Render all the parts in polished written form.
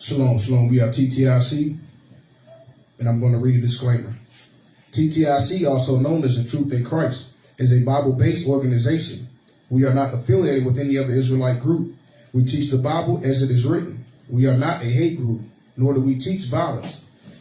Shalom, shalom. We are TTIC, and I'm going to read a disclaimer. TTIC, also known as the Truth in Christ, is a Bible-based organization. We are not affiliated with any other Israelite group. We teach the Bible as it is written. We are not a hate group, nor do we teach violence.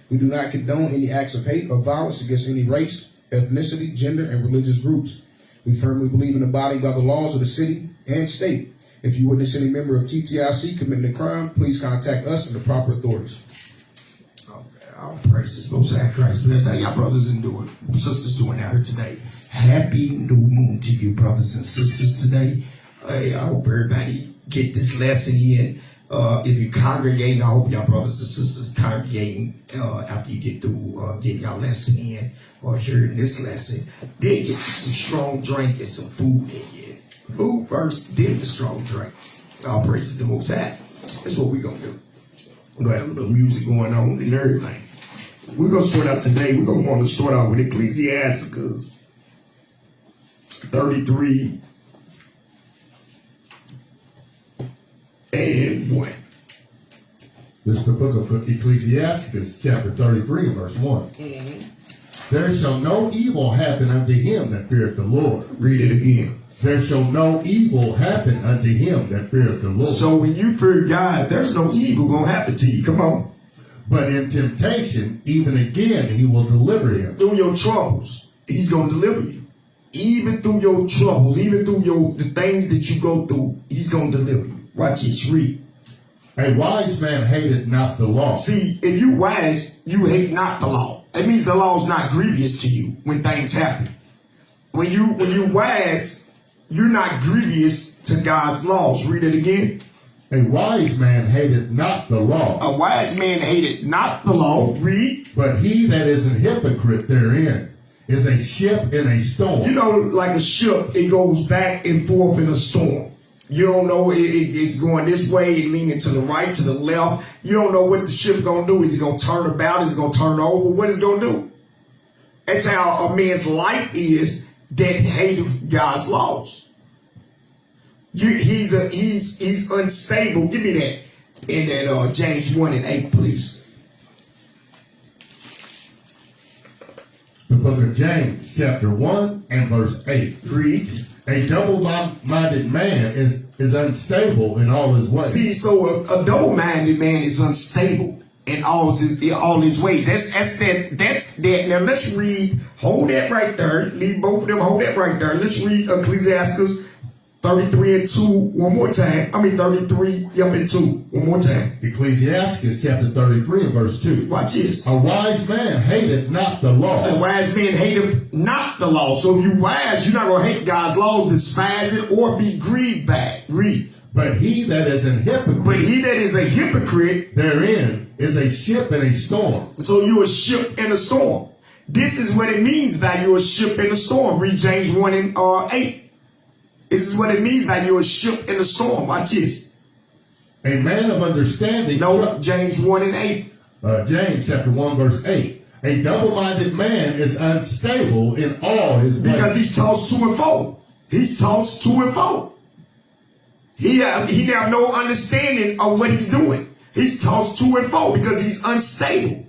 We do not condone any acts of hate or violence against any race, ethnicity, gender, and religious groups. We firmly believe in abiding by the laws of the city and state. If you witness any member of TTIC committing a crime, please contact us and the proper authorities. All praises, Most High Christ bless. How y'all brothers and sisters doing out here today? Happy new moon to you, brothers and sisters, today. I hope everybody get this lesson in. If you congregating, I hope y'all brothers and sisters congregating after you get through getting y'all lesson in or hearing this lesson. Then get you some strong drink and some food in you. Food first, then the strong drink. All praises to the Most High. That's what we're going to do. We're going to have a little music going on and everything. We're going to start out today. We're going to want to start out with Ecclesiastes 33 and 1. This is the book of Ecclesiastes, chapter 33, verse 1. There shall no evil happen unto him that feareth the Lord. Read it again. There shall no evil happen unto him that feareth the Lord. So when you fear God, there's no evil going to happen to you. Come on. But in temptation, even again, he will deliver him. Through your troubles, he's going to deliver you. Even through your troubles, even through the things that you go through, he's going to deliver you. Watch this, read. A wise man hateth not the law. See, if you wise, you hate not the law. That means the law is not grievous to you when things happen. When you wise, you're not grievous to God's laws. Read it again. A wise man hateth not the law. A wise man hated not the law. Read. But he that is an hypocrite therein is a ship in a storm. You know, like a ship, it goes back and forth in a storm. You don't know it's going this way, it leaning to the right, to the left. You don't know what the ship going to do. Is it going to turn about? Is it going to turn over? What is it going to do? That's how a man's life is that hated God's laws. He's unstable. Give me that in that James 1 and 8, please. The book of James, chapter 1 and verse 8. Read. A double-minded man is unstable in all his ways. See, so a double-minded man is unstable in all his ways. That's that. Now let's read. Hold that right there. Leave both of them. Hold that right there. Let's read Ecclesiastes 33 and 2 one more time. 33 and 2 one more time. Ecclesiastes chapter 33 and verse 2. Watch this. A wise man hateth not the law. A wise man hateth not the law. So if you wise, you're not going to hate God's laws, despise it, or be grieved by it. Read. But he that is an hypocrite. But he that is a hypocrite. Therein is a ship in a storm. So you're a ship in a storm. This is what it means by you're a ship in a storm. Read James 1 and 8. This is what it means by you're a ship in a storm. Watch this. A man of understanding. No, James 1 and 8. James chapter 1 verse 8. A double-minded man is unstable in all his ways. Because he's tossed to and fro. He's tossed to and fro. He have no understanding of what he's doing. He's tossed to and fro because he's unstable.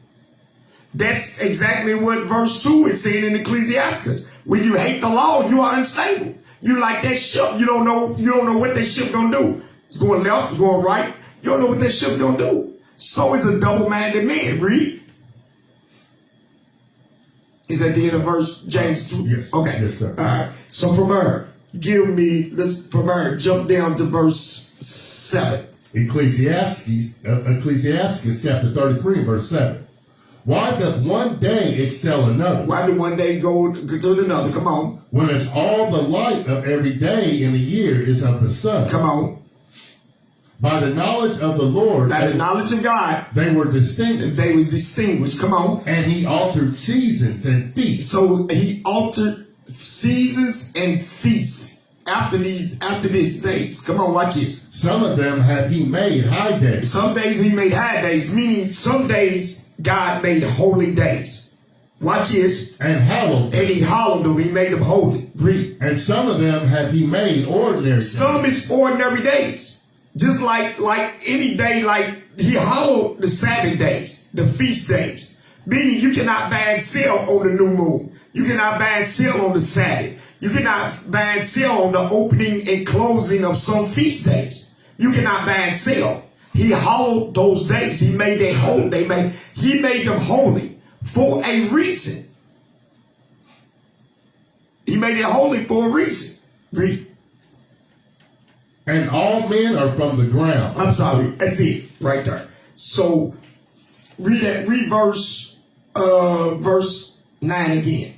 That's exactly what verse 2 is saying in Ecclesiastes. When you hate the law, you are unstable. You like that ship. You don't know what that ship gonna do. It's going left, it's going right. You don't know what that ship gonna do. So is a double-minded man. Read. Is that the end of verse James 2? Yes. Okay. Yes, sir. All right. So from her, jump down to verse 7. Ecclesiastes chapter 33 verse 7. Why doth one day excel another? Why do one day go to another? Come on. When it's all the light of every day in a year is of the sun. Come on. By the knowledge of the Lord. By the knowledge of God. They were distinguished. They was distinguished. Come on. And he altered seasons and feasts. So he altered seasons and feasts after these days. Come on, watch this. Some of them hath he made high days. Some days he made high days, meaning some days God made holy days. Watch this. And hallowed them. And he hallowed them. He made them holy. Read. And some of them hath he made ordinary days. Some is ordinary days. Just like any day, like he hollowed the Sabbath days, the feast days, meaning you cannot buy and sell on the new moon. You cannot buy and sell on the Sabbath. You cannot buy and sell on the opening and closing of some feast days. You cannot buy and sell. He hollowed those days. He made them holy. He made them holy for a reason. He made it holy for a reason. Read. And all men are from the ground. I'm sorry. That's it right there. So read that. Read verse 9 again.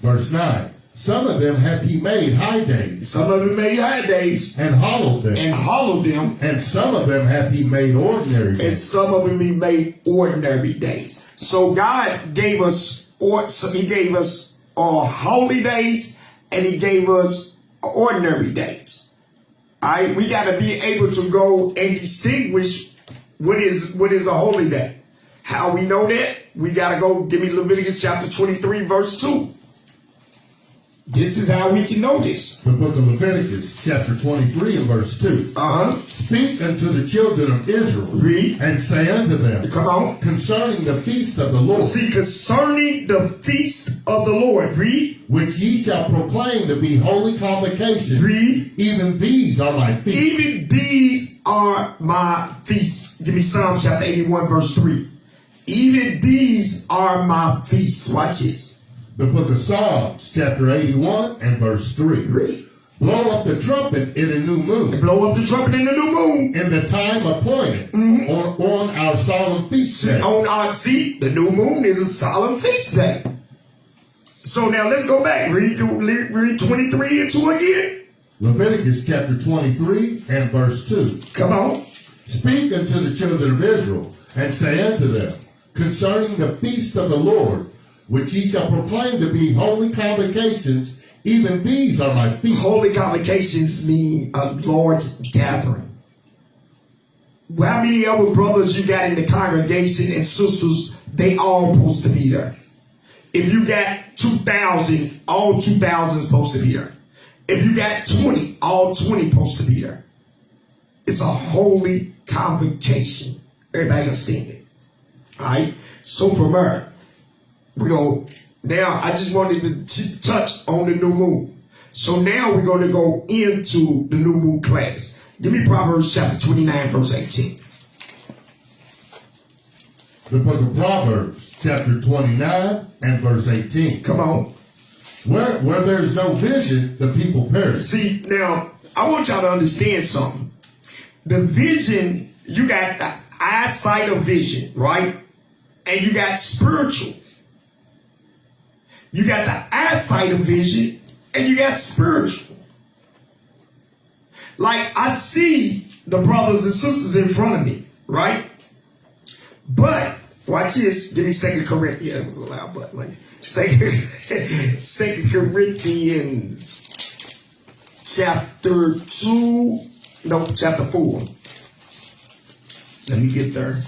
Verse 9. Some of them hath he made high days. Some of them made high days. And hollowed them. And some of them hath he made ordinary days. And some of them he made ordinary days. So God gave us, he gave us holy days, and he gave us ordinary days. All right, we got to be able to go and distinguish what is a holy day. How we know that? We got to go. Give me Leviticus chapter 23, verse 2. This is how we can know this. The book of Leviticus, chapter 23 and verse 2. Speak unto the children of Israel. Read. And say unto them. Come on. Concerning the feast of the Lord. See, concerning the feast of the Lord. Read. Which ye shall proclaim to be holy convocations. Read. Even these are my feasts. Even these are my feasts. Give me Psalm chapter 81, verse 3. Even these are my feasts. Watch this. The book of Psalms, chapter 81 and verse 3. Read. Blow up the trumpet in a new moon. Blow up the trumpet in the new moon. In the time appointed on our solemn feast day. The new moon is a solemn feast day. So now let's go back. Read 23 and 2 again. Leviticus chapter 23 and verse 2. Come on. Speak unto the children of Israel, and say unto them, concerning the feast of the Lord, which ye shall proclaim to be holy convocations, even these are my feasts. Holy convocations mean a large gathering. Well, how many other brothers you got in the congregation and sisters, they all supposed to be there? If you got 2,000, all 2,000 supposed to be there. If you got 20, all 20 supposed to be there. It's a holy convocation. Everybody understand it? All right? So from there, we go, now I just wanted to touch on the new moon. So now we're going to go into the new moon class. Give me Proverbs chapter 29, verse 18. The book of Proverbs, chapter 29 and verse 18. Come on. Where there's no vision, the people perish. See, now, I want y'all to understand something. The vision, you got the eyesight of vision, right? And you got spiritual. You got the eyesight of vision, and you got spiritual. Like, I see the brothers and sisters in front of me, right? But, watch this. Give me 2 Corinthians. Yeah, it was a loud button. Like, 2 Corinthians chapter 4. Let me get there.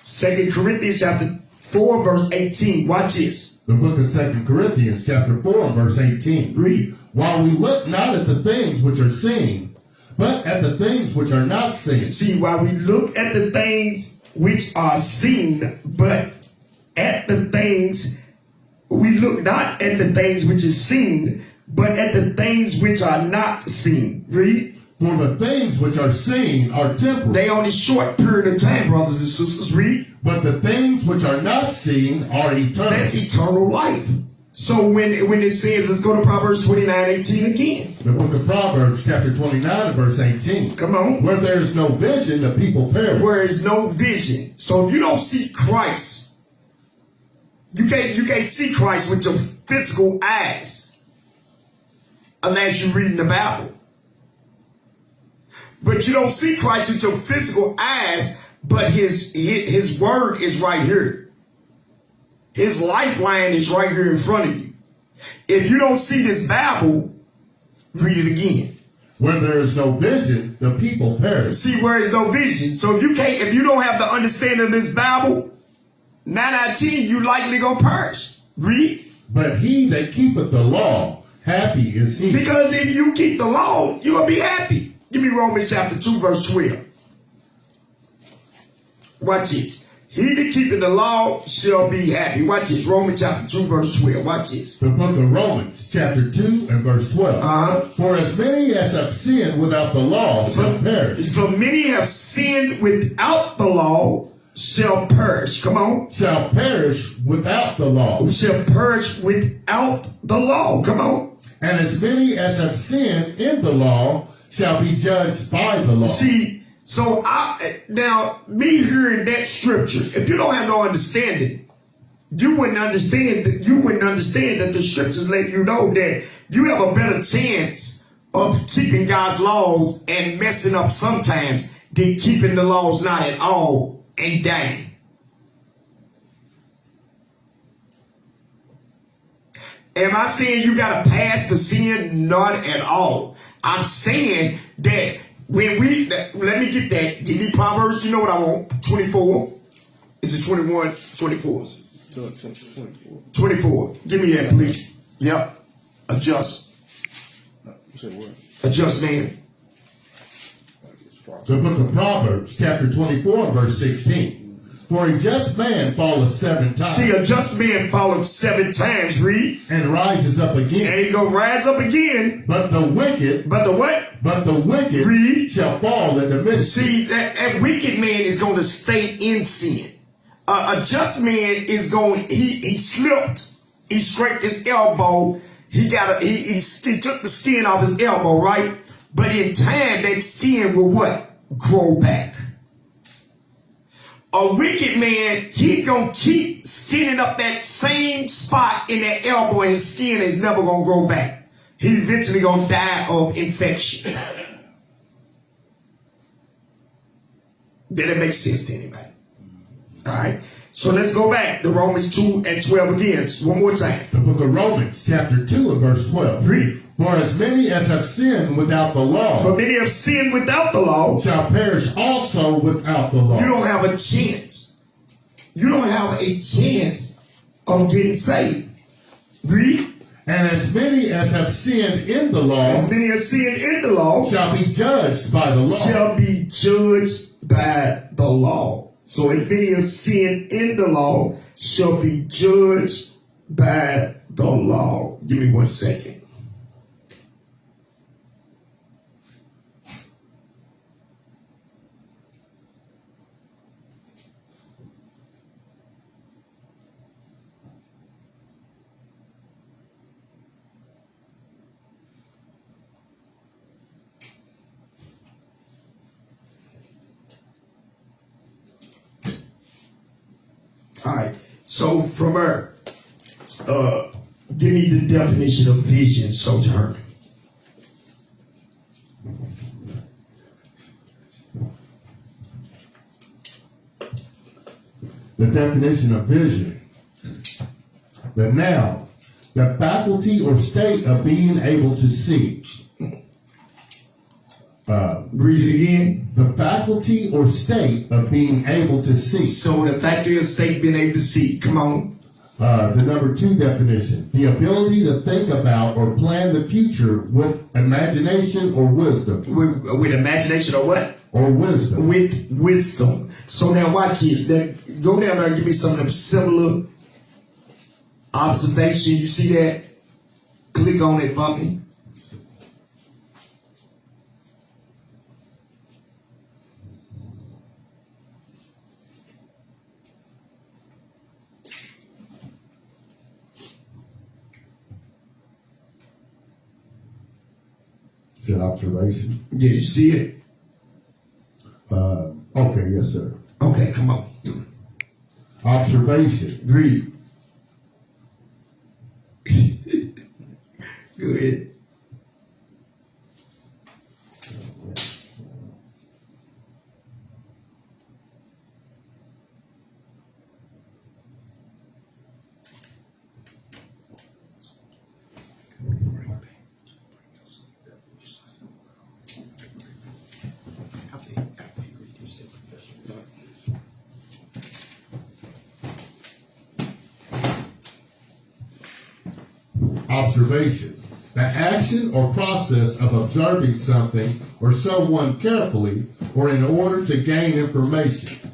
2 Corinthians chapter 4, verse 18. Watch this. The book of 2 Corinthians, chapter 4, verse 18. Read. While we look not at the things which are seen, but at the things which are not seen. See, while we look at the things which are seen, but at the things, we look not at the things which is seen, but at the things which are not seen. Read. For the things which are seen are temporal. They only short period of time, brothers and sisters. Read. But the things which are not seen are eternal. That's eternal life. So when it says, let's go to Proverbs 29:18 again. The book of Proverbs, chapter 29, verse 18. Come on. Where there is no vision, the people perish. Where is no vision. So if you don't see Christ, you can't see Christ with your physical eyes unless you're reading the Bible. But you don't see Christ with your physical eyes, but his word is right here. His lifeline is right here in front of you. If you don't see this Bible, read it again. Where there is no vision, the people perish. See, where is no vision. So if you don't have the understanding of this Bible, 9 out of 10, you likely gonna perish. Read. But he that keepeth the law, happy is he. Because if you keep the law, you'll be happy. Give me Romans chapter 2, verse 12. Watch this. He that keepeth the law shall be happy. Watch this. Romans chapter 2, verse 12. Watch this. The book of Romans, chapter 2 and verse 12. For as many as have sinned without the law shall perish. For many have sinned without the law shall perish. Come on. Shall perish without the law. Shall perish without the law. Come on. And as many as have sinned in the law shall be judged by the law. See, so now me hearing that scripture, if you don't have no understanding, you wouldn't understand that the scriptures let you know that you have a better chance of keeping God's laws and messing up sometimes than keeping the laws not at all and dying. Am I saying you got to pass the sin? Not at all. I'm saying that when let me get that. Give me Proverbs, you know what I want. 24. Is it 21? 24. 24. Give me that, please. Yep. Adjust. Adjust, man. The book of Proverbs, chapter 24, verse 16. For a just man falleth 7 times. See, a just man falleth 7 times, read. And rises up again. And he gonna rise up again. But the wicked. But the what? But the wicked read. Shall fall in the midst. See, that wicked man is going to stay in sin. A just man is going, he slipped. He scraped his elbow. He took the skin off his elbow, right? But in time, that skin will what? Grow back. A wicked man, he's going to keep skinning up that same spot in that elbow, and his skin is never going to grow back. He's eventually going to die of infection. Did it make sense to anybody? All right. So let's go back to Romans 2 and 12 again. One more time. The book of Romans, chapter 2 and verse 12. Read. For as many as have sinned without the law. For many have sinned without the law. Shall perish also without the law. You don't have a chance. You don't have a chance of getting saved. Read. And as many as have sinned in the law. As many as sinned in the law. Shall be judged by the law. Shall be judged by the law. So as many as sinned in the law shall be judged by the law. Give me 1 second. All right. So from her, give me the definition of vision, Sojourner. The definition of vision. The noun, the faculty or state of being able to see. Read it again. The faculty or state of being able to see. So the faculty or state being able to see. Come on. The number 2 definition. The ability to think about or plan the future with imagination or wisdom. With imagination or what? Or wisdom. With wisdom. So now watch this. Go down there and give me some of them similar observations. You see that? Click on it for me. Is that observation? Yeah, you see it? Okay, yes, sir. Okay, come on. Observation. Read. Go ahead. Observation. The action or process of observing something or someone carefully or in order to gain information.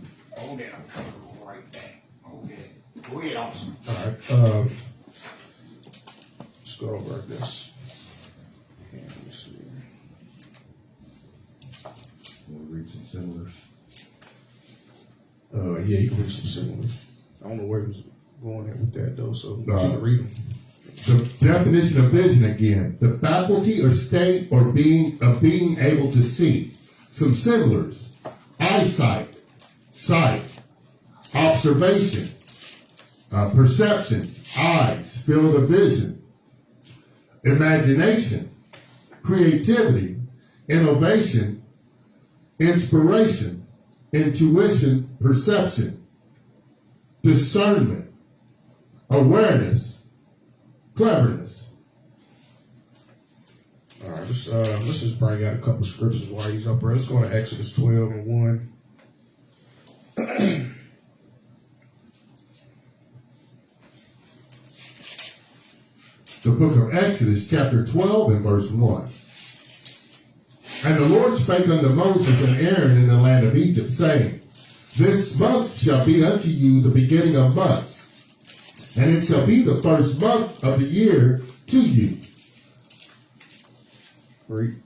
Right back. Okay. Go ahead, officer. All right. Let's go over this. Yeah, let me see. We'll read some similars. Yeah, you can read some similars. I don't know where he was going at with that though, so you Uh, can read them. The definition of vision again: the faculty or state or being of being able to see. Some similars: eyesight, sight, observation, perception, eyes, field of vision, imagination, creativity, innovation, inspiration, intuition, perception, discernment, awareness, cleverness. All right, let's just bring out a couple scriptures while he's up there. Let's go to Exodus 12 and 1. The book of Exodus, chapter 12 and verse 1. And the Lord spake unto Moses and Aaron in the land of Egypt, saying, This month shall be unto you the beginning of months, and it shall be the first month of the year to you. Read.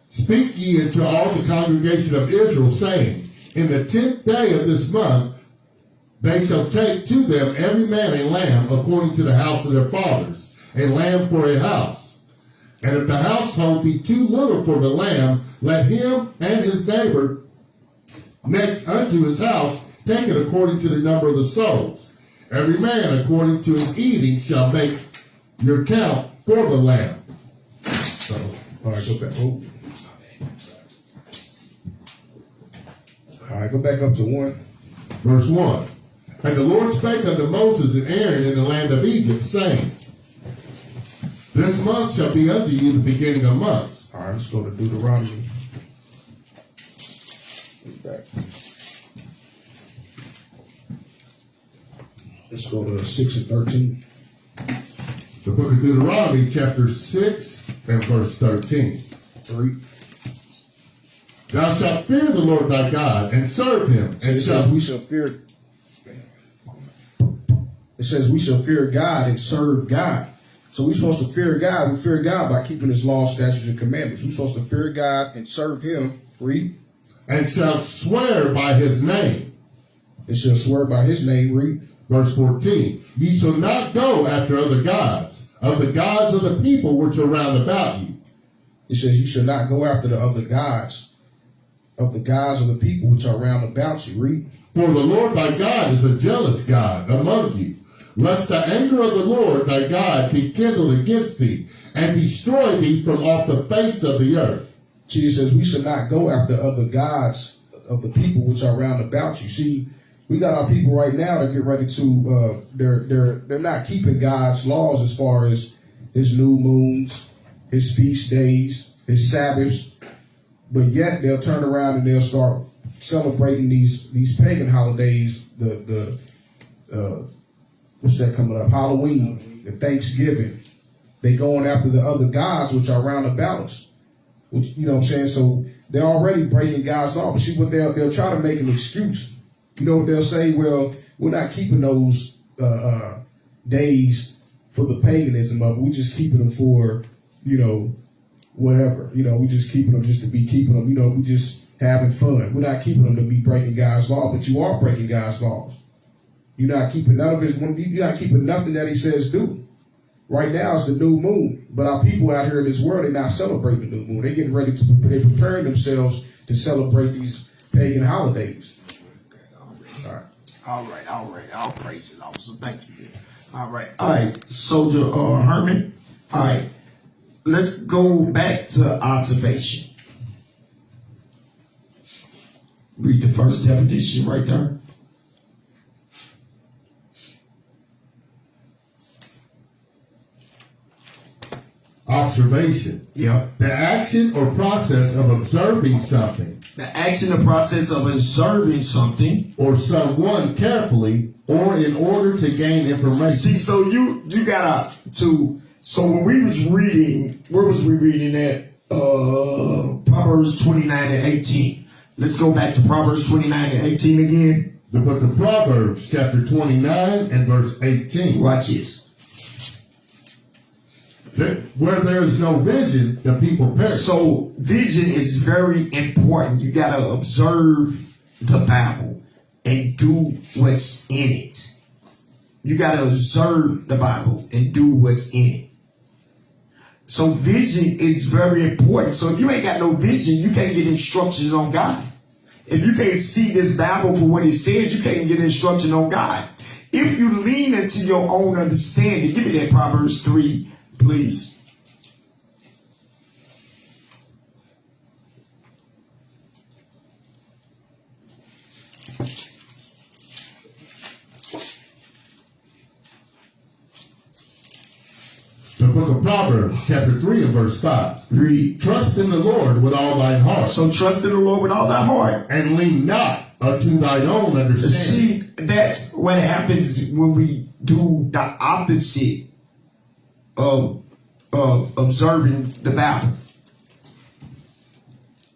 Speak ye unto all the congregation of Israel, saying, In the 10th day of this month they shall take to them every man a lamb according to the house of their fathers, a lamb for a house. And if the household be too little for the lamb, let him and his neighbor next unto his house take it according to the number of the souls. Every man according to his eating shall make your count for the lamb. So, all right, go back. Oh. All right, go back up to 1. Verse 1. And the Lord spake unto Moses and Aaron in the land of Egypt, saying, This month shall be unto you the beginning of months. All right, let's go to Deuteronomy. Back. Let's go to 6 and 13. The book of Deuteronomy, chapter 6 and verse 13. 3. Thou shalt fear the Lord thy God and serve him, It and says shalt we shall fear. It says we shall fear God and serve God. So we're supposed to fear God. We fear God by keeping his laws, statutes, and commandments. We're supposed to fear God and serve him. Read. and shalt swear by his name. And shall swear by his name. Read. Verse 14. Ye shall not go after other gods, of the gods of the people which are round about you. It says you shall not go after the other gods of the gods of the people which are round about you. Read. For the Lord thy God is a jealous God among you, lest the anger of the Lord thy God be kindled against thee, and destroy thee from off the face of the earth. Jesus says we should not go after other gods of the people which are round about you. See, we got our people right now that get ready to they're not keeping God's laws as far as his new moons, his feast days, his Sabbaths, but yet they'll turn around and they'll start celebrating these pagan holidays, the what's that coming up? Halloween, the Thanksgiving. They going after the other gods which are round about us. Which, you know what I'm saying? So they're already breaking God's law. But see what they'll try to make an excuse. You know what they'll say? Well, we're not keeping those days for the paganism of it. We're just keeping them for, whatever. We just keeping them just to be keeping them. We just having fun. We're not keeping them to be breaking God's law, but you are breaking God's laws. You're not keeping none of his. You're not keeping nothing that he says do. Right now it's the new moon, but our people out here in this world, they're not celebrating the new moon. They're getting ready they're preparing themselves to celebrate these pagan holidays. All right. All praises, officer. Thank you. All right, Soldier Herman. All right, let's go back to observation. Read the first definition right there. Observation. Yeah. The action or process of observing something. The action or process of observing something. Or someone carefully, or in order to gain information. See, so you gotta so when we was reading, where was we reading at? Proverbs 29 and 18. Let's go back to Proverbs 29 and 18 again. The book of Proverbs, chapter 29 and verse 18. Watch this. Where there is no vision, the people perish. So vision is very important. You got to observe the Bible and do what's in it. You got to observe the Bible and do what's in it. So vision is very important. So if you ain't got no vision, you can't get instructions on God. If you can't see this Bible for what it says, you can't get instruction on God. If you lean into your own understanding, give me that Proverbs 3, please. The book of Proverbs, chapter 3 and verse 5. Read. Trust in the Lord with all thine heart. So trust in the Lord with all thy heart. And lean not unto thine own understanding. See, that's what happens when we do the opposite of observing the Bible.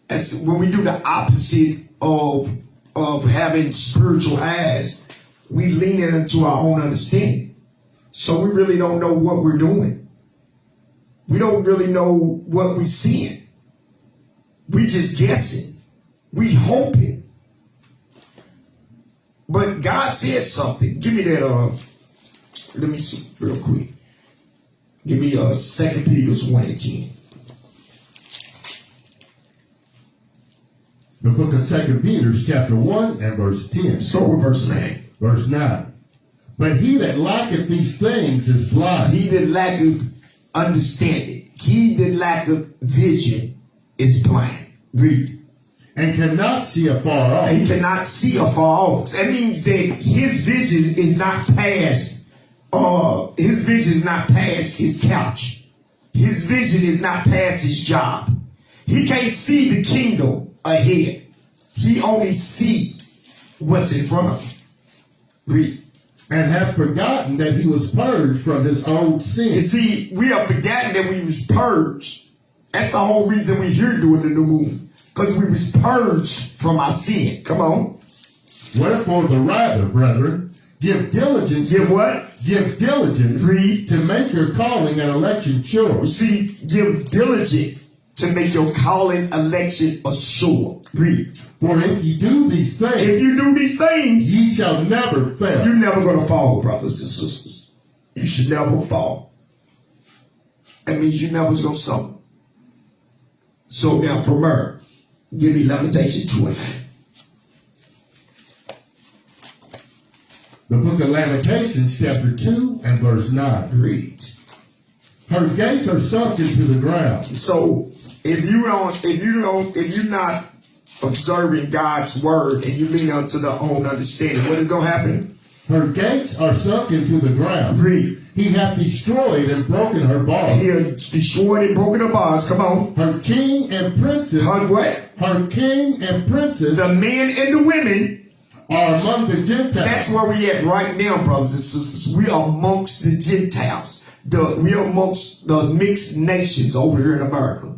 That's when we do the opposite of having spiritual eyes. We lean into our own understanding. So we really don't know what we're doing. We don't really know what we're seeing. We just guessing. We hoping. But God said something. Give me that, let me see real quick. Give me 2 Peter 1 and 10. The book of 2 Peter, chapter 1 and verse 10. Start with verse 9. Verse 9. But he that lacketh these things is blind. He that lacketh understanding. He that lacketh vision is blind. Read. And cannot see afar off. He cannot see afar off. That means that his vision is not past. His vision is not past his couch. His vision is not past his job. He can't see the kingdom ahead. He only see what's in front of him. Read. And have forgotten that he was purged from his old sin. You see, we have forgotten that we was purged. That's the whole reason we're here doing the new moon. Because we was purged from our sin. Come on. Wherefore the rather, brethren, give diligence. Give what? Give diligence. Read. To make your calling and election sure. See, give diligence to make your calling, election assured. Read. For if you do these things, If you do these things, ye shall never fail. you're never going to fall, brothers and sisters. You should never fall. That means you never going to stumble. So now, from her, give me Lamentation 2 and 9. The book of Lamentations, chapter 2 and verse 9. Read. Her gates are sunk into the ground. So if you're not observing God's word and you lean unto the own understanding, what is going to happen? Her gates are sunk into the ground. Read. He hath destroyed and broken her bars. He has destroyed and broken the bars. Come on. Her king and princes. Her what? Her king and princes The men and the women. are among the Gentiles. That's where we at right now, brothers and sisters. We are amongst the Gentiles. We are amongst the mixed nations over here in America.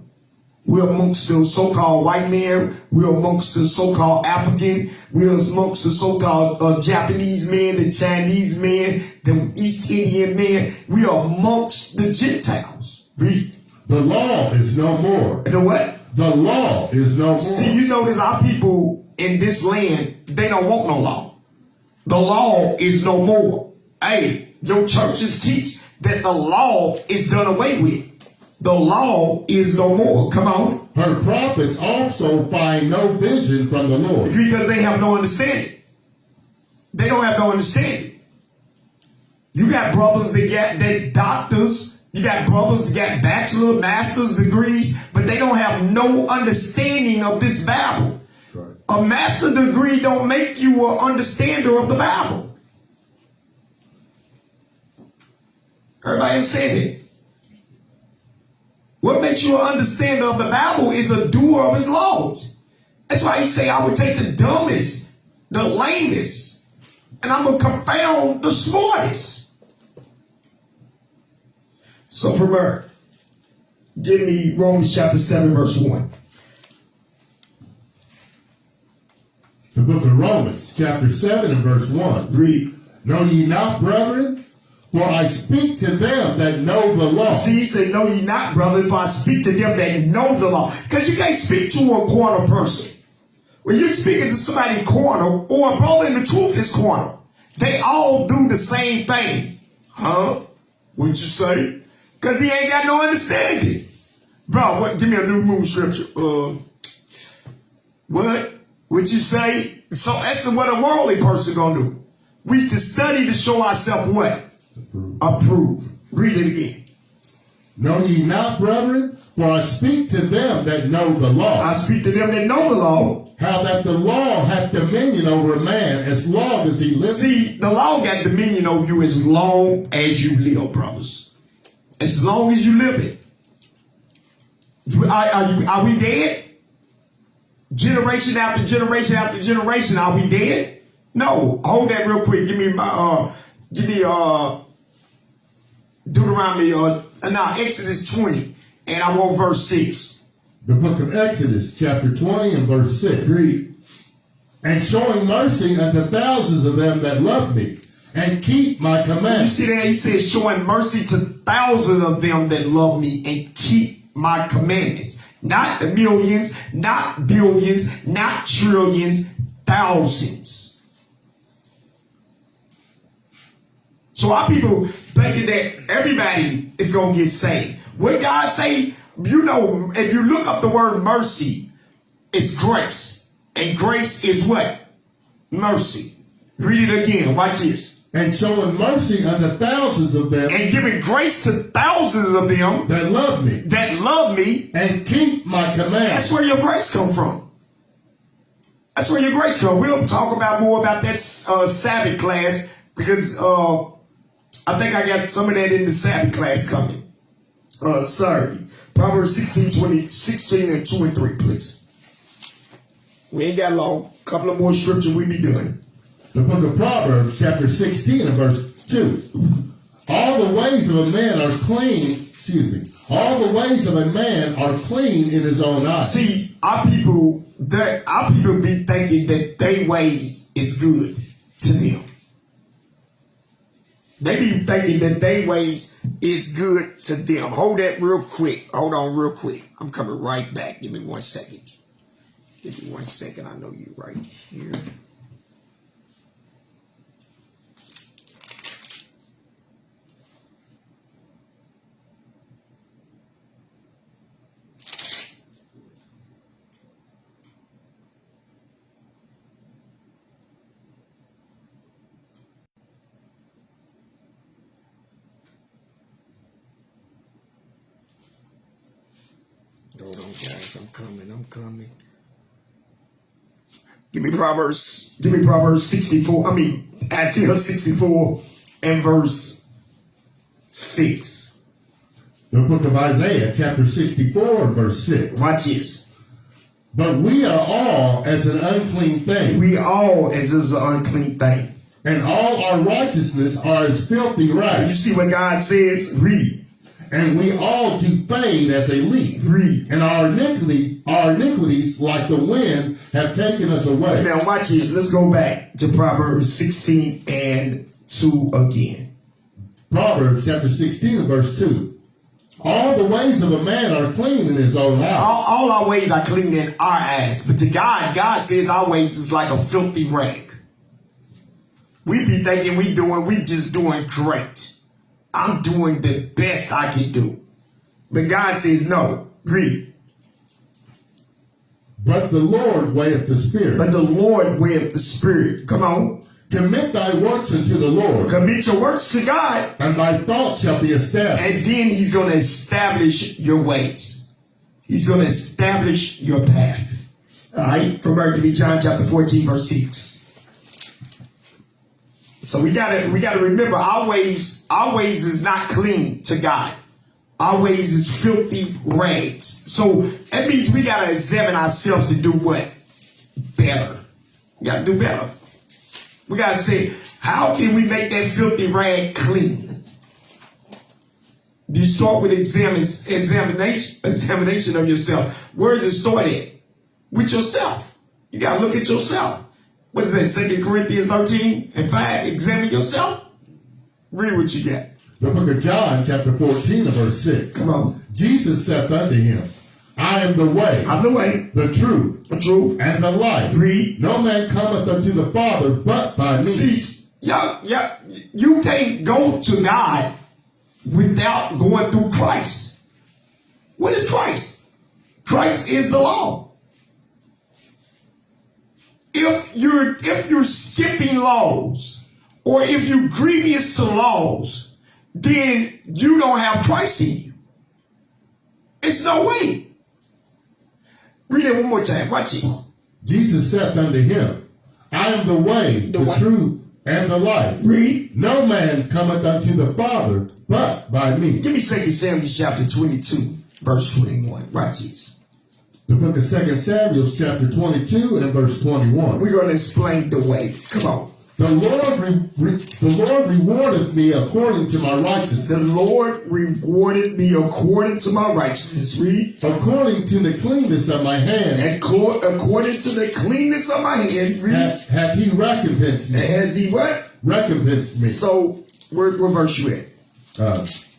We're amongst the so-called white men. We're amongst the so-called African. We're amongst the so-called Japanese men, the Chinese men, the East Indian men. We are amongst the Gentiles. Read. The law is no more. The what? The law is no more. See, you notice our people in this land, they don't want no law. The law is no more. Hey, your churches teach that the law is done away with. The law is no more. Come on. Her prophets also find no vision from the Lord. Because they have no understanding. They don't have no understanding. You got brothers that's doctors. You got brothers that got bachelor, master's degrees, but they don't have no understanding of this Bible. Right. A master degree don't make you an understander of the Bible. Everybody said it. What makes you an understander of the Bible is a doer of his laws. That's why he say, I would take the dumbest, the lamest, and I'm going to confound the smartest. So from her, give me Romans chapter 7, verse 1. The book of Romans, chapter 7 and verse 1. Read. Know ye not, brethren? For I speak to them that know the law. See, he said, know ye not, brother, if I speak to them that know the law. Because you can't speak to a corner person. When you're speaking to somebody corner, or a brother in the truth is corner, they all do the same thing. Huh? What'd you say? Because he ain't got no understanding. Bro, what? Give me a new moon scripture. What? What'd you say? So that's what a worldly person gonna do. We used to study to show ourselves what? Approved. Read it again. Know ye not, brethren? For I speak to them that know the law. I speak to them that know the law. How that the law hath dominion over a man as long as he liveth. See, the law got dominion over you as long as you live, brothers. As long as you live it. Are we dead? Generation after generation after generation, are we dead? No. Hold that real quick. Give me Deuteronomy, Exodus 20, and I want verse 6. The book of Exodus, chapter 20 and verse 6. Read. And showing mercy unto thousands of them that love me, and keep my You commandments. see that? He says, showing mercy to thousands of them that love me and keep my commandments. Not the millions, not billions, not trillions, thousands. So our people thinking that everybody is going to get saved. What God say, you know, if you look up the word mercy, it's grace. And grace is what? Mercy. Read it again. Watch this. And showing mercy unto thousands of them And giving grace to thousands of them that love me, that love me. and keep my commandments. That's where your grace come from. That's where your grace come. We'll talk about more about that Sabbath class because I think I got some of that in the Sabbath class coming. Sorry. Proverbs 16 and 2 and 3, please. We ain't got long. Couple of more scriptures we be doing. The book of Proverbs, chapter 16 and verse 2. All the ways of a man are clean, all the ways of a man are clean in his own eyes. See, our people be thinking that their ways is good to them. They be thinking that their ways is good to them. Hold that real quick. Hold on real quick. I'm coming right back. Give me 1 second. Give me 1 second. I know you right here. Hold on, guys. I'm coming. Give me Proverbs 64. Isaiah 64 and verse 6. The book of Isaiah, chapter 64 and verse 6. Watch this. But we are all as an unclean thing, We all as is an unclean thing. and all our righteousness are as filthy You rags. see what God says? Read. And we all do fade as a leaf. Read. And our iniquities, like the wind, have taken us away. Now watch this. Let's go back to Proverbs 16 and 2 again. Proverbs chapter 16 and verse 2. All the ways of a man are clean in his own eyes. All our ways are clean in our eyes. But to God, God says our ways is like a filthy rag. We be thinking we just doing great. I'm doing the best I can do. But God says no. Read. But the Lord weigheth the spirit. But the Lord weigheth the spirit. Come on. Commit thy works unto the Lord, Commit your works to God. and thy thoughts shall be established. And then he's going to establish your ways. He's going to establish your path. All right. From John chapter 14, verse 6. So we gotta remember our ways is not clean to God. Our ways is filthy rags. So that means we gotta examine ourselves to do what? Better. We gotta do better. We gotta say, how can we make that filthy rag clean? You start with examination of yourself. Where does it start at? With yourself. You gotta look at yourself. What is that, 2 Corinthians 13 and 5? Examine yourself. Read what you got. The book of John, chapter 14 and verse 6. Come on. Jesus saith unto him, I am the way, I'm the way, the truth, and the life. Read. No man cometh unto the Father but by me. See, you can't go to God without going through Christ. What is Christ? Christ is the law. If you're skipping laws, or if you're grievous to laws, then you don't have Christ in you. It's no way. Read it one more time. Watch it. Jesus saith unto him, I am the way, the truth, and the life. Read. No man cometh unto the Father but by me. Give me 2 Samuel chapter 22, verse 21. Watch this. The book of 2 Samuel chapter 22 and verse 21. We're going to explain the way. Come on. The Lord rewardeth me according to my righteousness. The Lord rewarded me according to my righteousness. Read. According to the cleanness of my hand. And according to the cleanness of my hand. Read. Hath he recompensed me. Has he what? Recompensed me. So, where verse you at?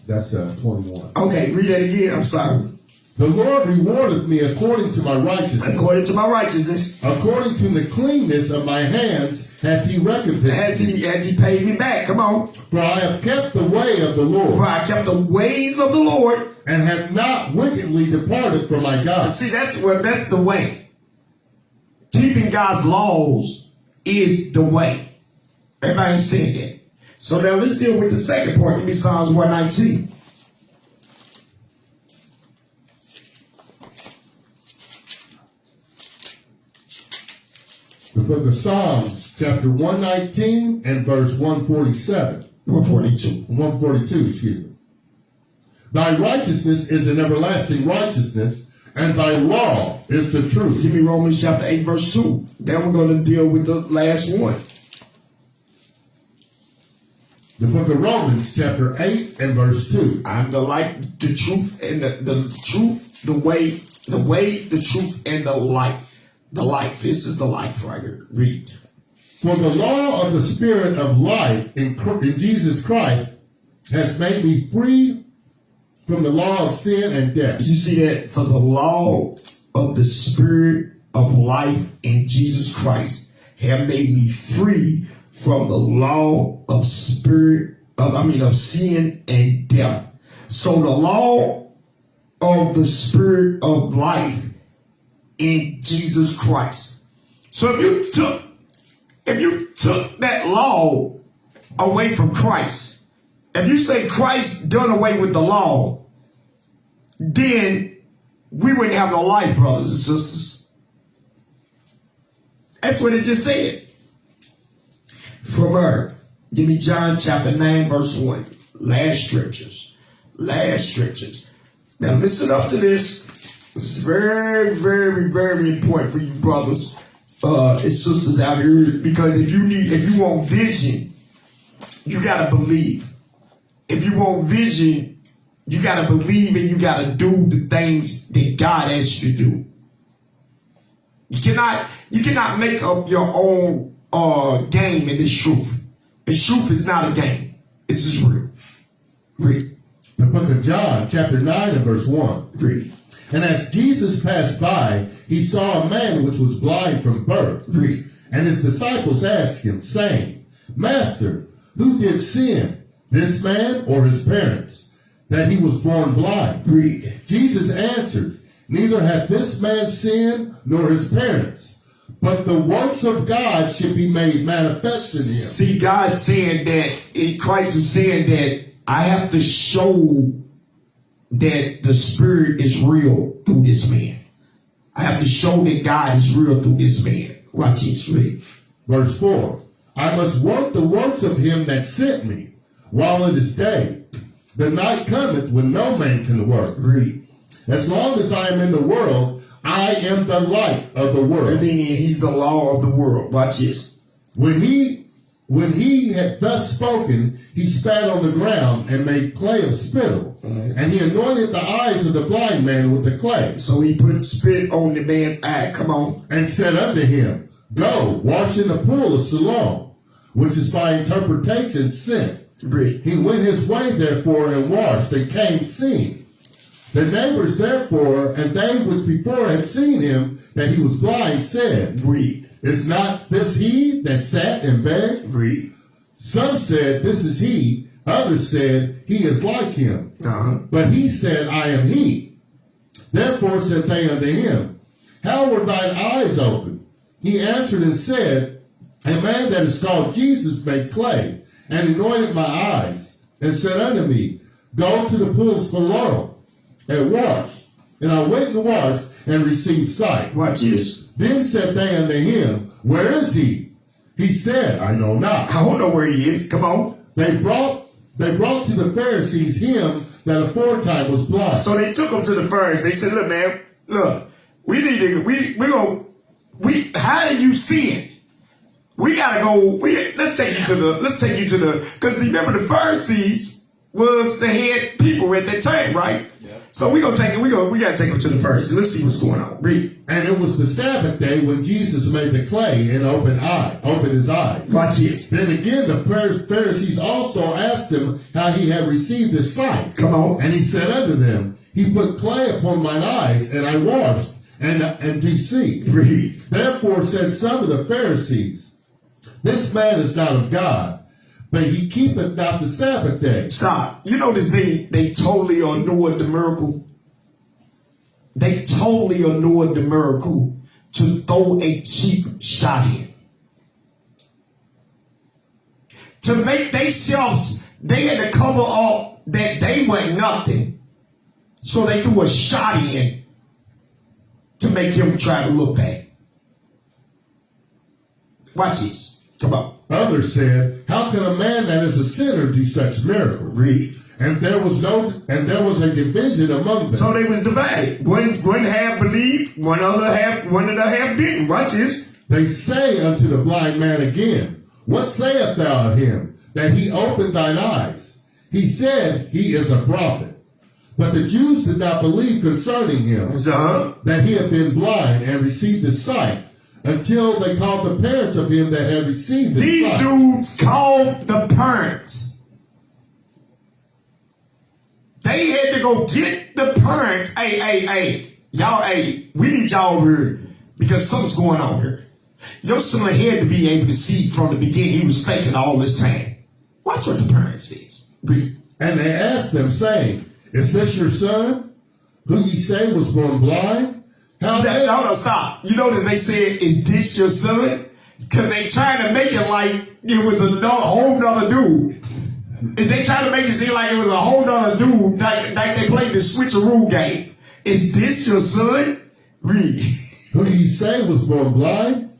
That's 21. Okay, read that again. I'm sorry. The Lord rewardeth me according to my righteousness. According to my righteousness. According to the cleanness of my hands hath he recompensed me. Has he paid me back? Come on. For I have kept the way of the Lord. For I kept the ways of the Lord. And have not wickedly departed from my God. See, that's the way. Keeping God's laws is the way. Everybody understand that? So now let's deal with the second part. Give me Psalms 119. The book of Psalms, chapter 119 and verse 147. 142. 142, excuse me. Thy righteousness is an everlasting righteousness, and thy law is the truth. Give me Romans chapter 8, verse 2. Then we're going to deal with the last one. The book of Romans, chapter 8 and verse 2. I'm the light, the truth, and the truth, the way, the truth, and the light. The life. This is the life right here. Read. For the law of the Spirit of life in Jesus Christ has made me free from the law of sin and death. Did you see that? For the law of the Spirit of life in Jesus Christ have made me free from the law of of sin and death. So the law of the Spirit of life in Jesus Christ. So if you took that law away from Christ, if you say Christ done away with the law, then we wouldn't have no life, brothers and sisters. That's what it just said. From her, give me John chapter 9, verse 1. Last scriptures. Now listen up to this. This is very, very, very important for you brothers and sisters out here, because if you want vision, you gotta believe. If you want vision, you gotta believe, and you gotta do the things that God asks you to do. You cannot make up your own game in this truth. This truth is not a game. This is real. Read. The book of John, chapter 9 and verse 1. Read. And as Jesus passed by, he saw a man which was blind from birth. Read. And his disciples asked him, saying, Master, who did sin, this man or his parents, that he was born blind? Read. Jesus answered, Neither hath this man sinned nor his parents, but the works of God should be made manifest in him. See, God saying that, Christ was saying that I have to show that the Spirit is real through this man. I have to show that God is real through this man. Watch this, read. Verse 4. I must work the works of him that sent me while it is day. The night cometh when no man can work. Read. As long as I am in the world, I am the light of the world. Meaning he's the law of the world. Watch this. When he had thus spoken, he spat on the ground and made clay of spittle. And he anointed the eyes of the blind man with the clay. So he put spit on the man's eye. Come on. And said unto him, Go, wash in the pool of Siloam, which is by interpretation sent. Read. He went his way, therefore, and washed, and came seeing. The neighbors, therefore, and they which before had seen him, that he was blind, said, Read. Is not this he that sat and begged? Read. Some said, This is he. Others said, He is like him. But he said, I am he. Therefore said they unto him, How were thine eyes opened? He answered and said, A man that is called Jesus made clay, and anointed my eyes, and said unto me, Go to the pool of Siloam, and wash. And I went and washed, and received sight. Watch this. Then said they unto him, Where is he? He said, I know not. I don't know where he is. Come on. They brought to the Pharisees him that aforetime was blind. So they took him to the Pharisees. They said, Look, man, look, we need to, how are you seeing? We gotta go. Let's take you to the. Because remember, the Pharisees was the head people at that time, right? Yeah. So we gotta take him to the Pharisees. Let's see what's going on. Read. And it was the Sabbath day when Jesus made the clay and opened his eyes. Watch this. Then again, the Pharisees also asked him how he had received his sight. Come on. And he said unto them, He put clay upon mine eyes, and I washed, and do see. Read. Therefore said some of the Pharisees, This man is not of God, but he keepeth not the Sabbath day. Stop. You know this thing, they totally ignored the miracle. They totally ignored the miracle to throw a cheap shot in. To make themselves, they had to cover up that they were nothing. So they threw a shot in to make him try to look bad. Watch this. Come on. Others said, How can a man that is a sinner do such miracles? Read. And there was a division among them. So they was divided. One half believed, one of the half didn't. Watch this. They say unto the blind man again, What sayest thou of him, that he opened thine eyes? He said, He is a prophet. But the Jews did not believe concerning him, that he had been blind and received his sight, until they called the parents of him that had received his sight. These dudes called the parents. They had to go get the parents. Hey, y'all, we need y'all over here because something's going on here. Your son had to be able to see from the beginning he was faking all this time. Watch what the parents says. Read. And they asked them, saying, Is this your son, who ye say was born blind? No, stop. You notice they said, Is this your son? Because they trying to make it like it was a whole nother dude. And they try to make it seem like it was a whole nother dude, like they played the switcheroo game. Is this your son? Read. Who ye say was born blind?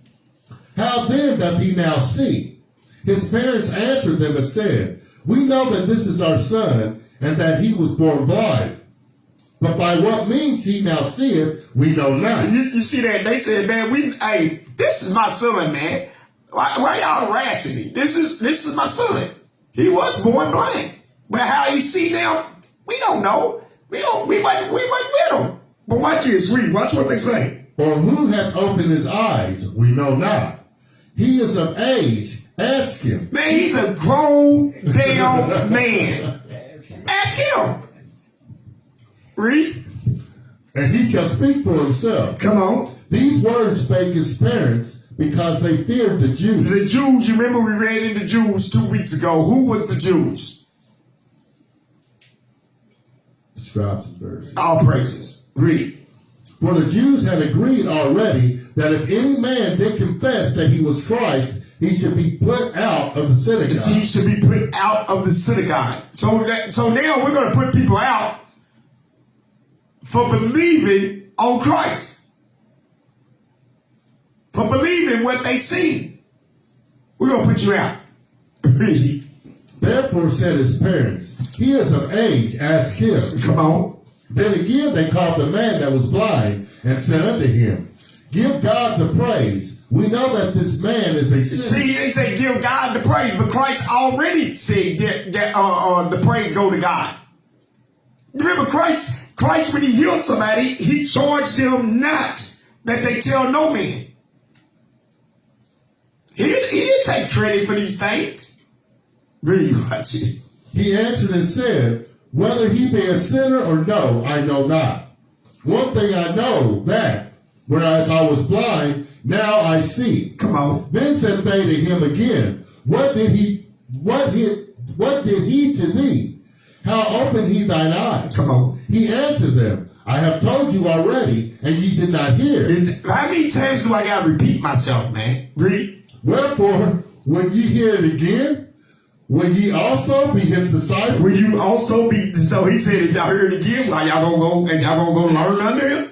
How then doth he now see? His parents answered them and said, We know that this is our son, and that he was born blind. But by what means he now seeth, we know not. You see that? They said, Man, this is my son, man. Why y'all harassing me? This is my son. He was born blind. But how he see now, we don't know. We went with him. But watch this, read. Watch what they say. Or who hath opened his eyes, we know not. He is of age, ask him. Man, he's a grown damn man. Ask him. Read. And he shall speak for himself. Come on. These words spake his parents, because they feared the Jews. The Jews, you remember we read in the Jews 2 weeks ago. Who was the Jews? Scribes and Pharisees. All praises. Read. For the Jews had agreed already that if any man did confess that he was Christ, he should be put out of the synagogue. See, he should be put out of the synagogue. So now we're going to put people out for believing on Christ. For believing what they see. We're going to put you out. Therefore said his parents, He is of age, ask him. Come on. Then again they called the man that was blind, and said unto him, Give God the praise. We know that this man is a sinner. See, they say give God the praise, but Christ already said the praise go to God. Remember Christ when he healed somebody, he charged them not that they tell no man. He didn't take credit for these things. Read, watch this. He answered and said, whether he be a sinner or no, I know not. One thing I know, that, whereas I was blind, now I see. Come on. Then said they to him again, what did he to thee? How opened he thine eyes? Come on. He answered them, I have told you already, and ye did not hear. How many times do I got to repeat myself, man? Read. Wherefore, when ye hear it again, will ye also be his disciples? Will you also be? So he said, if y'all hear it again, well, y'all gonna go and y'all gonna go learn under him?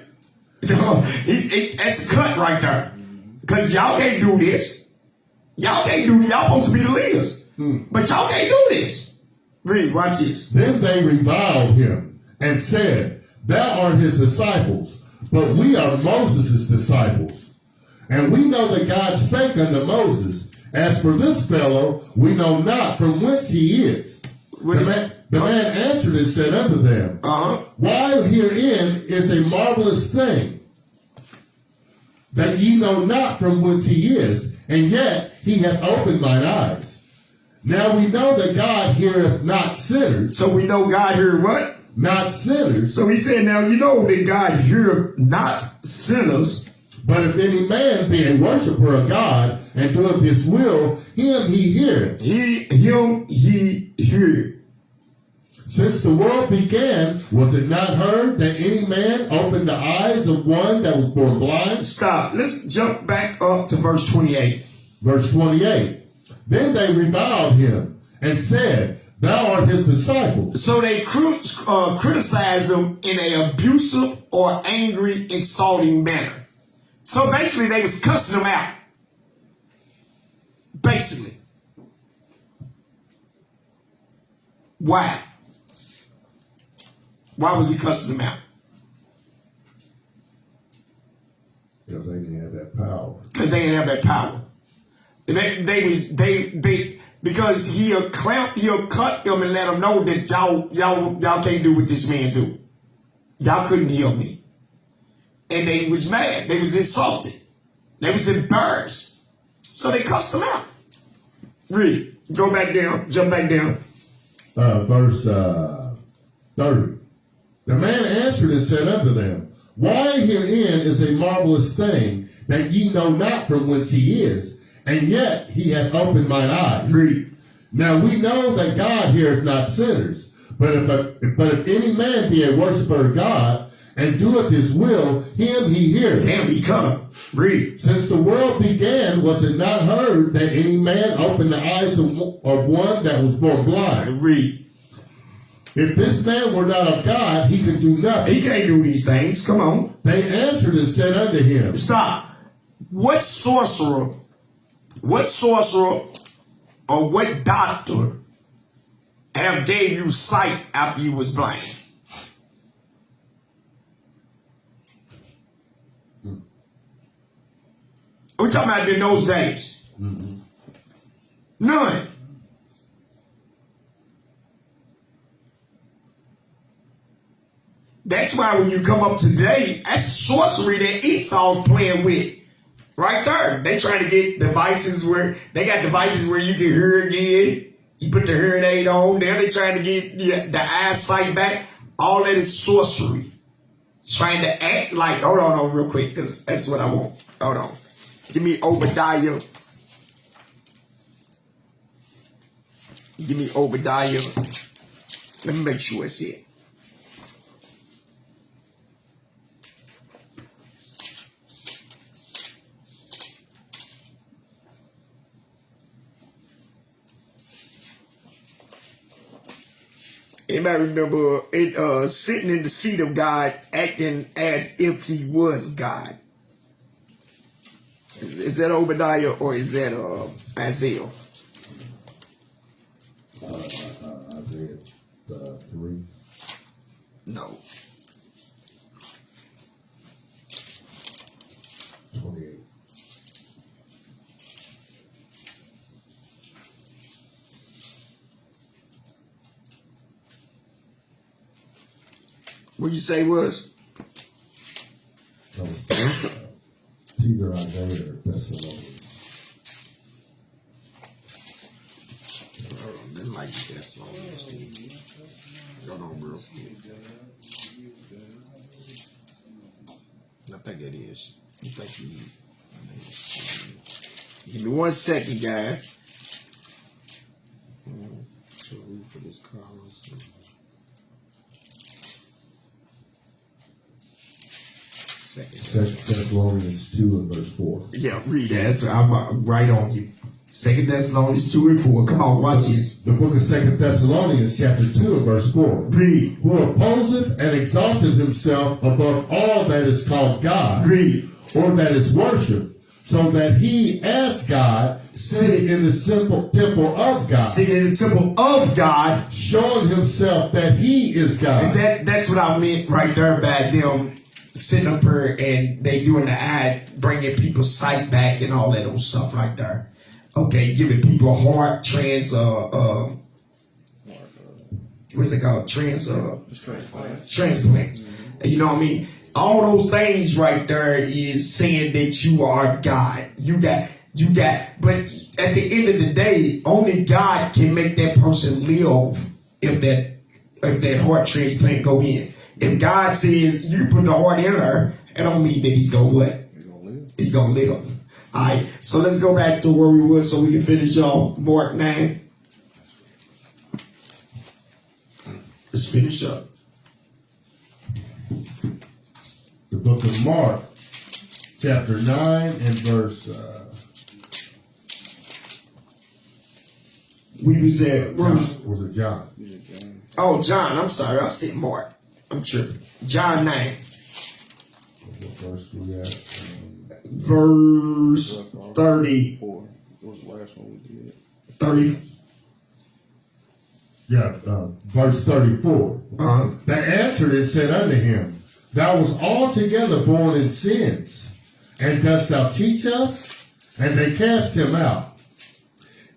That's a cut right there. Because y'all can't do this. Y'all supposed to be the leaders. But y'all can't do this. Read, watch this. Then they reviled him and said, thou art his disciples, but we are Moses' disciples. And we know that God spake unto Moses. As for this fellow, we know not from whence he is. The man answered and said unto them, Why herein is a marvelous thing, that ye know not from whence he is, and yet he hath opened mine eyes. Now we know that God heareth not sinners. So we know God heareth what? Not sinners. So he said, now you know that God heareth not sinners. But if any man be a worshiper of God, and doeth his will, him he heareth. Him he heareth. Since the world began, was it not heard that any man opened the eyes of one that was born blind? Stop. Let's jump back up to verse 28. Verse 28. Then they reviled him and said, thou art his disciples. So they criticized him in an abusive or angry, insulting manner. So basically, they was cussing him out. Basically. Why? Why was he cussing them out? Because they didn't have that power. Because they didn't have that power. Because he'll cut them and let them know that y'all can't do what this man do. Y'all couldn't heal me. And they was mad. They was insulted. They was embarrassed. So they cussed him out. Read. Go back down. Jump back down. Verse 30. The man answered and said unto them, why herein is a marvelous thing, that ye know not from whence he is, and yet he hath opened mine eyes. Read. Now we know that God heareth not sinners, but if any man be a worshiper of God, and doeth his will, him he heareth. Damn, he cut him. Read. Since the world began, was it not heard that any man opened the eyes of one that was born blind? Read. If this man were not of God, he could do nothing. He can't do these things. Come on. They answered and said unto him, stop. What sorcerer or what doctor have gave you sight after you was blind? We're talking about in those days. None. That's why when you come up today, that's sorcery that Esau's playing with. Right there. They trying to get devices where you can hear again. You put the hearing aid on. Now they trying to get the eyesight back. All that is sorcery. Trying to act like, hold on real quick, because that's what I want. Hold on. Give me Obadiah. Let me make sure it's it. Anybody remember it sitting in the seat of God, acting as if he was God? Is that Obadiah or is that Isaiah? Isaiah 3. No. 28. What you say was? That was either Isaiah or Thessalonians. like that song. Hold on real quick. I think that is. I think he. Give me 1 second, guys. So for this car. Second Thessalonians 2 and verse 4. Yeah, read that. So I'm right on you. 2 Thessalonians 2 and 4. Come on, watch this. The book of 2 Thessalonians chapter 2 and verse 4. Read. Who opposeth and exalteth himself above all that is called God, Read. or that is worshipped, so that he as God sitting in the simple temple of God, Sitting in the temple of God, showing himself that he is God. And that's what I meant right there by them sitting up here and they doing the ad, bringing people's sight back and all that old stuff right there. Okay, giving people heart what's it called? Transplants. You know what I mean? All those things right there is saying that you are God. You got, but at the end of the day, only God can make that person live if that heart transplant go in. If God says you put the heart in her, it don't mean that he's gonna what? He's gonna live. All right, so let's go back to where we were so we can finish off Mark 9. Let's finish up. The book of Mark, chapter 9 and verse... we was at... Was it John? Oh, John. I'm sorry. I'm saying Mark. I'm tripping. John 9. What verse we at? Verse 30. What was the last one we did? 30. Yeah, verse 34. They answered and said unto him, Thou wast altogether born in sins, and dost thou teach us? And they cast him out.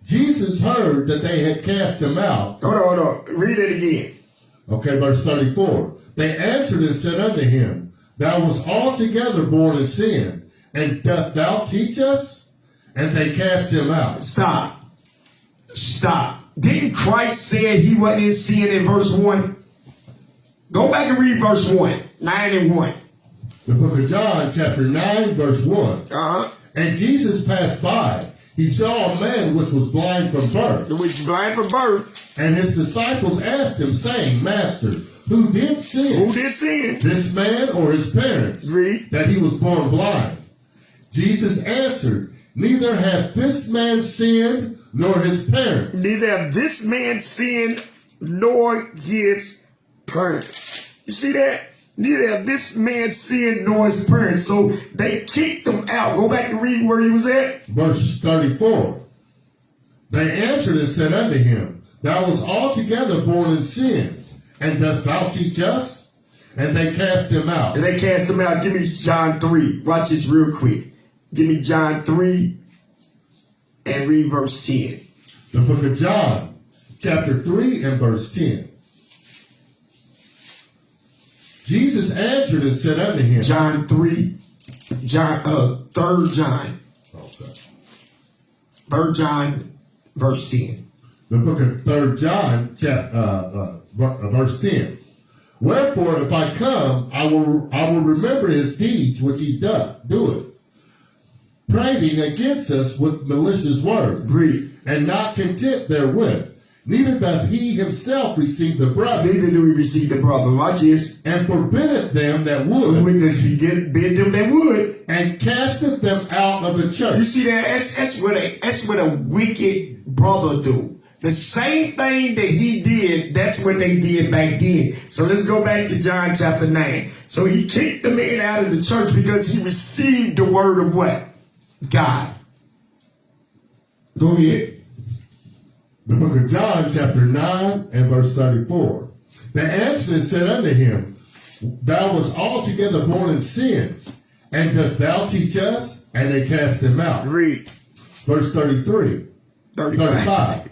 Jesus heard that they had cast him out. Hold on. Read it again. Okay, verse 34. They answered and said unto him, Thou wast altogether born in sin, and dost thou teach us? And they cast him out. Stop. Didn't Christ say he wasn't in sin in verse 1? Go back and read verse 1. 9 and 1. The book of John, chapter 9, verse 1. And Jesus passed by. He saw a man which was blind from birth. And his disciples asked him, saying, Master, who did sin? This man or his parents? Read. That he was born blind. Jesus answered, Neither hath this man sinned, nor his parents. Neither have this man sinned, nor his parents. You see that? Neither have this man sinned, nor his parents. So they kicked him out. Go back and read where he was at. Verse 34. They answered and said unto him, Thou wast altogether born in sins, and dost thou teach us? And they cast him out. And they cast him out. Give me John 3. Watch this real quick. Give me John 3 and read verse 10. The book of John, chapter 3 and verse 10. Jesus answered and said unto him. John 3, 3 John. Okay. 3 John, verse 10. The book of 3 John, verse 10. Wherefore, if I come, I will remember his deeds which he doeth, prating against us with malicious words. Read. And not content therewith. Neither doth he himself receive the brother. Neither do we receive the brother. Watch this. And forbiddeth them that would. If he bid them that would. And casteth them out of the church. You see that? That's what a wicked brother do. The same thing that he did, that's what they did back then. So let's go back to John chapter 9. So he kicked the man out of the church because he received the word of what? God. Go ahead. The book of John, chapter 9 and verse 34. They answered and said unto him, Thou wast altogether born in sins, and dost thou teach us? And they cast him out. Read. Verse 35.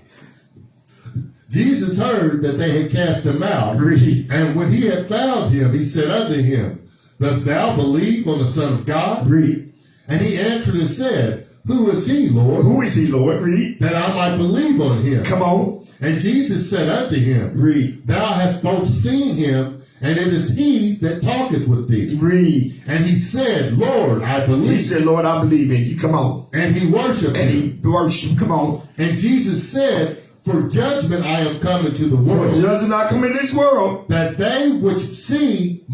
Jesus heard that they had cast him out. Read. And when he had found him, he said unto him, Dost thou believe on the Son of God? Read. And he answered and said, Who is he, Lord? Who is he, Lord? Read. That I might believe on him. Come on. And Jesus said unto him, Read. Thou hast both seen him, and it is he that talketh with thee. Read. And he said, Lord, I believe. He said, Lord, I believe in you. Come on. And he worshipped And him. he worshiped. Come on. And Jesus said, For judgment I am come into the For world, does not come in this world. that they which see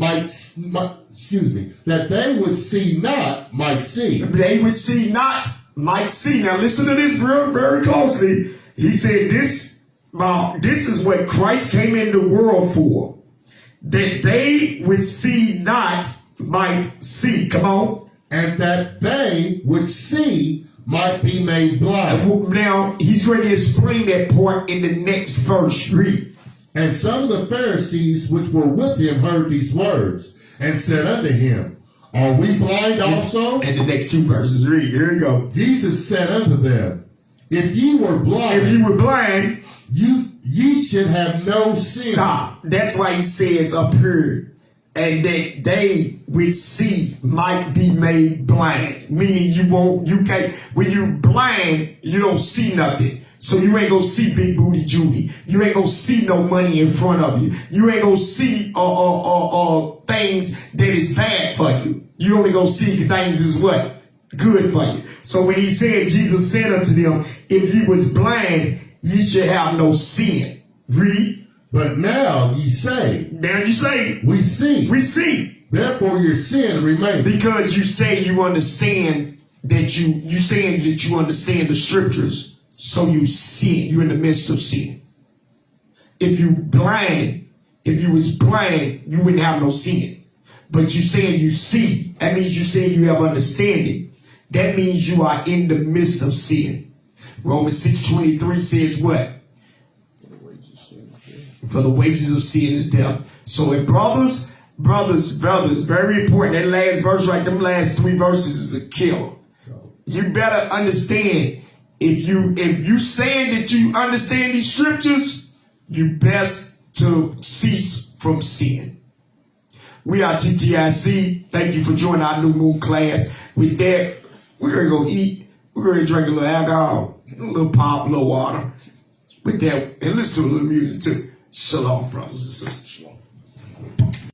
that they which see not might see. They would see not, might see. Now listen to this very, very closely. He said this is what Christ came into the world for. That they which see not might see. Come on. And that they which see might be made blind. Now he's going to explain that part in the next verse. Read. And some of the Pharisees which were with him heard these words, and said unto him, Are we blind also? And the next two verses. Read. Here we go. Jesus said unto them, If ye were blind, If you were blind, ye should have no sin. stop. That's why he says up here, and that they which see might be made blind. Meaning you can't, when you blind, you don't see nothing. So you ain't gonna see big booty Judy. You ain't gonna see no money in front of you. You ain't gonna see things that is bad for you. You only gonna see things is what? Good for you. So when he said, Jesus said unto them, if ye was blind, ye should have no sin. Read. But now ye say, Now you say, We see. we see. Therefore your sin remains. Because you say you understand that you saying that you understand the scriptures. So you sin. You're in the midst of sin. If you was blind, you wouldn't have no sin. But you saying you see, that means you saying you have understanding. That means you are in the midst of sin. Romans 6:23 says what? For the wages of sin is death. So if brothers, very important. That last verse, right? Them last three verses is a killer. You better understand. If you saying that you understand these scriptures, you best to cease from sin. We are TTIC. Thank you for joining our new moon class. With that, we're gonna go eat. We're gonna drink a little alcohol, a little pop, a little water. With that, and listen to a little music too. Shalom, brothers and sisters.